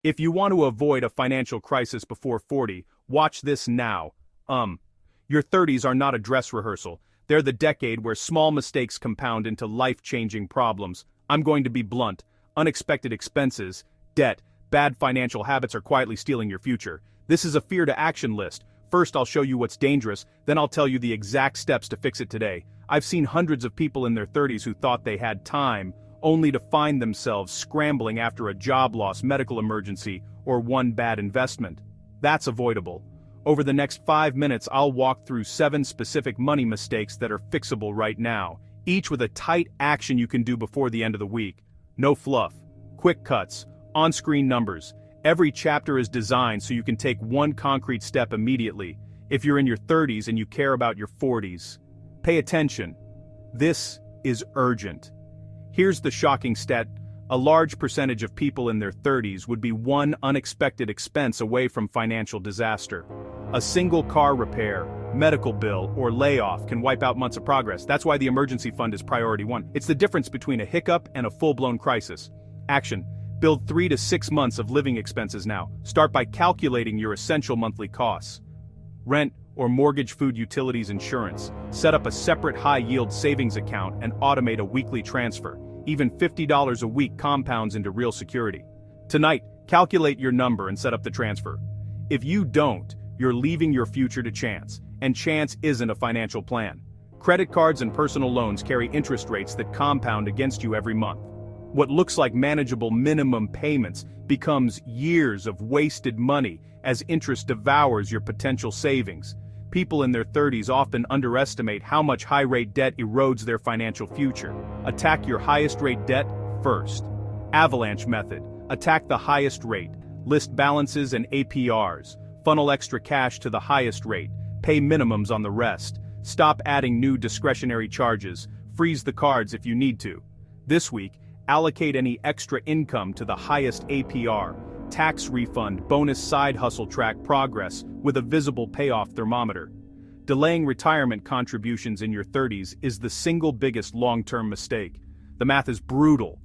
If you want to avoid a financial crisis before 40, watch this now. Your 30s are not a dress rehearsal. They're the decade where small mistakes compound into life-changing problems. I'm going to be blunt. Unexpected expenses, debt, bad financial habits are quietly stealing your future. This is a fear-to-action list. First, I'll show you what's dangerous, then I'll tell you the exact steps to fix it today. I've seen hundreds of people in their 30s who thought they had time, only to find themselves scrambling after a job loss, medical emergency, or one bad investment. That's avoidable. Over the next 5 minutes, I'll walk through 7 specific money mistakes that are fixable right now, each with a tight action you can do before the end of the week. No fluff. Quick cuts. On-screen numbers. Every chapter is designed so you can take one concrete step immediately. If you're in your 30s and you care about your 40s, pay attention. This is urgent. Here's the shocking stat. A large percentage of people in their 30s would be one unexpected expense away from financial disaster. A single car repair, medical bill, or layoff can wipe out months of progress. That's why the emergency fund is priority 1. It's the difference between a hiccup and a full-blown crisis. Action. Build 3 to 6 months of living expenses now. Start by calculating your essential monthly costs. Rent or mortgage, food, utilities, insurance. Set up a separate high-yield savings account and automate a weekly transfer. Even $50 a week compounds into real security. Tonight, calculate your number and set up the transfer. If you don't, you're leaving your future to chance, and chance isn't a financial plan. Credit cards and personal loans carry interest rates that compound against you every month. What looks like manageable minimum payments becomes years of wasted money as interest devours your potential savings. People in their 30s often underestimate how much high-rate debt erodes their financial future. Attack your highest-rate debt first. Avalanche method. Attack the highest rate. List balances and APRs. Funnel extra cash to the highest rate. Pay minimums on the rest. Stop adding new discretionary charges. Freeze the cards if you need to. This week, allocate any extra income to the highest APR. Tax refund, bonus side hustle, track progress with a visible payoff thermometer. Delaying retirement contributions in your 30s is the single biggest long-term mistake. The math is brutal.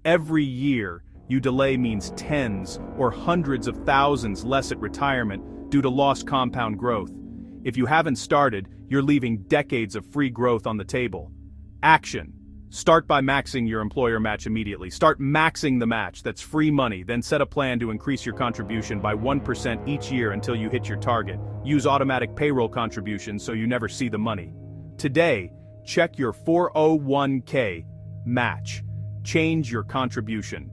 Every year you delay means tens or hundreds of thousands less at retirement due to lost compound growth. If you haven't started, you're leaving decades of free growth on the table. Action. Start by maxing your employer match immediately. Start maxing the match, that's free money, then set a plan to increase your contribution by 1% each year until you hit your target. Use automatic payroll contributions so you never see the money. Today, check your 401k match. Change your contribution.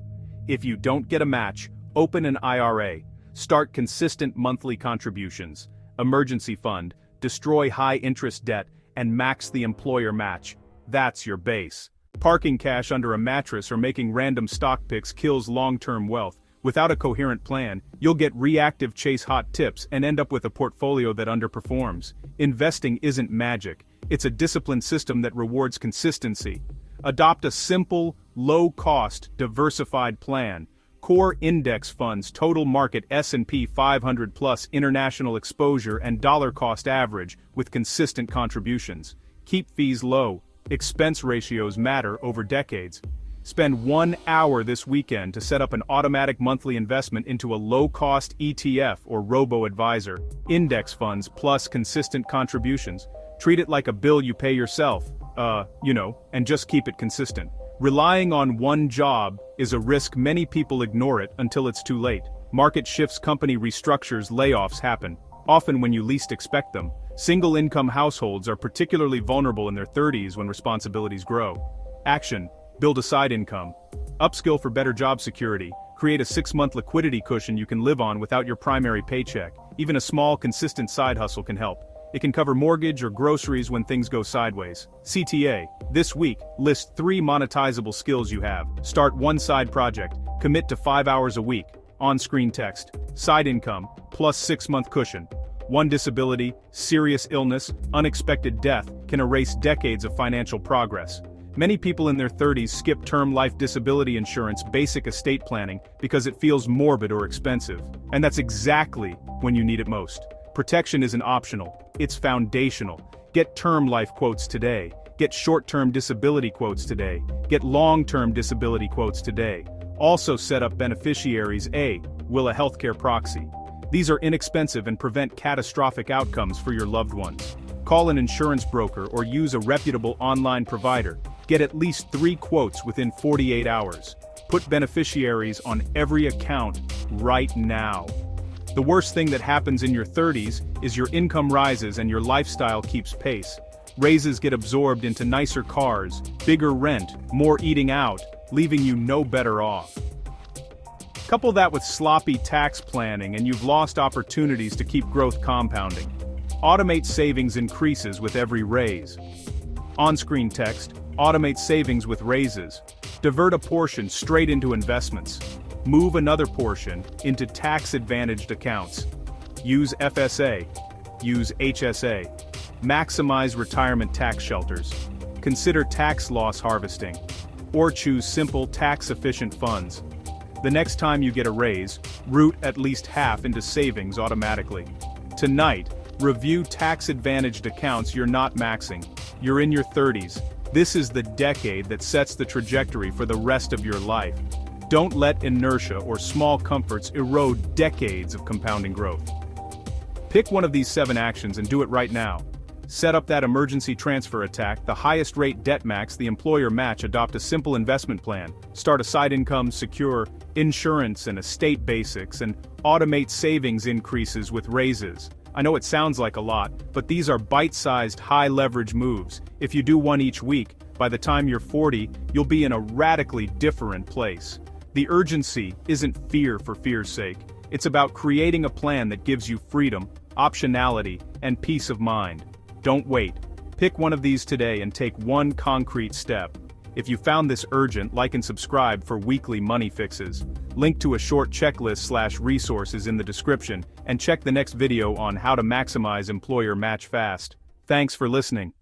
If you don't get a match, open an IRA. Start consistent monthly contributions. Emergency fund, destroy high-interest debt, and max the employer match. That's your base. Parking cash under a mattress or making random stock picks kills long-term wealth. Without a coherent plan, you'll get reactive chase hot tips and end up with a portfolio that underperforms. Investing isn't magic. It's a disciplined system that rewards consistency. Adopt a simple, low-cost, diversified plan. Core index funds, total market S&P 500 plus international exposure and dollar cost average with consistent contributions. Keep fees low. Expense ratios matter over decades. Spend 1 hour this weekend to set up an automatic monthly investment into a low-cost ETF or robo-advisor. Index funds plus consistent contributions. Treat it like a bill you pay yourself, and just keep it consistent. Relying on one job is a risk. Many people ignore it until it's too late. Market shifts, company restructures, layoffs happen, often when you least expect them. Single-income households are particularly vulnerable in their 30s when responsibilities grow. Action. Build a side income. Upskill for better job security. Create a 6-month liquidity cushion you can live on without your primary paycheck. Even a small, consistent side hustle can help. It can cover mortgage or groceries when things go sideways. CTA. This week, list 3 monetizable skills you have. Start one side project. Commit to 5 hours a week. On-screen text. Side income, plus 6-month cushion. One disability, serious illness, unexpected death can erase decades of financial progress. Many people in their 30s skip term life disability insurance, basic estate planning, because it feels morbid or expensive. And that's exactly when you need it most. Protection isn't optional, it's foundational. Get term life quotes today. Get short-term disability quotes today. Get long-term disability quotes today. Also set up beneficiaries. A. Will a healthcare proxy. These are inexpensive and prevent catastrophic outcomes for your loved ones. Call an insurance broker or use a reputable online provider. Get at least 3 quotes within 48 hours. Put beneficiaries on every account right now. The worst thing that happens in your 30s is your income rises and your lifestyle keeps pace. Raises get absorbed into nicer cars, bigger rent, more eating out, leaving you no better off. Couple that with sloppy tax planning and you've lost opportunities to keep growth compounding. Automate savings increases with every raise. On-screen text, automate savings with raises. Divert a portion straight into investments. Move another portion into tax-advantaged accounts. Use FSA. Use HSA. Maximize retirement tax shelters. Consider tax loss harvesting. Or choose simple tax-efficient funds. The next time you get a raise, route at least half into savings automatically. Tonight, review tax-advantaged accounts you're not maxing. You're in your 30s. This is the decade that sets the trajectory for the rest of your life. Don't let inertia or small comforts erode decades of compounding growth. Pick one of these 7 actions and do it right now. Set up that emergency transfer attack, the highest rate debt max, the employer match, adopt a simple investment plan, start a side income, secure insurance and estate basics, and automate savings increases with raises. I know it sounds like a lot, but these are bite-sized, high-leverage moves. If you do one each week, by the time you're 40, you'll be in a radically different place. The urgency isn't fear for fear's sake. It's about creating a plan that gives you freedom, optionality, and peace of mind. Don't wait. Pick one of these today and take one concrete step. If you found this urgent, like and subscribe for weekly money fixes. Link to a short checklist/resources in the description, and check the next video on how to maximize employer match fast. Thanks for listening.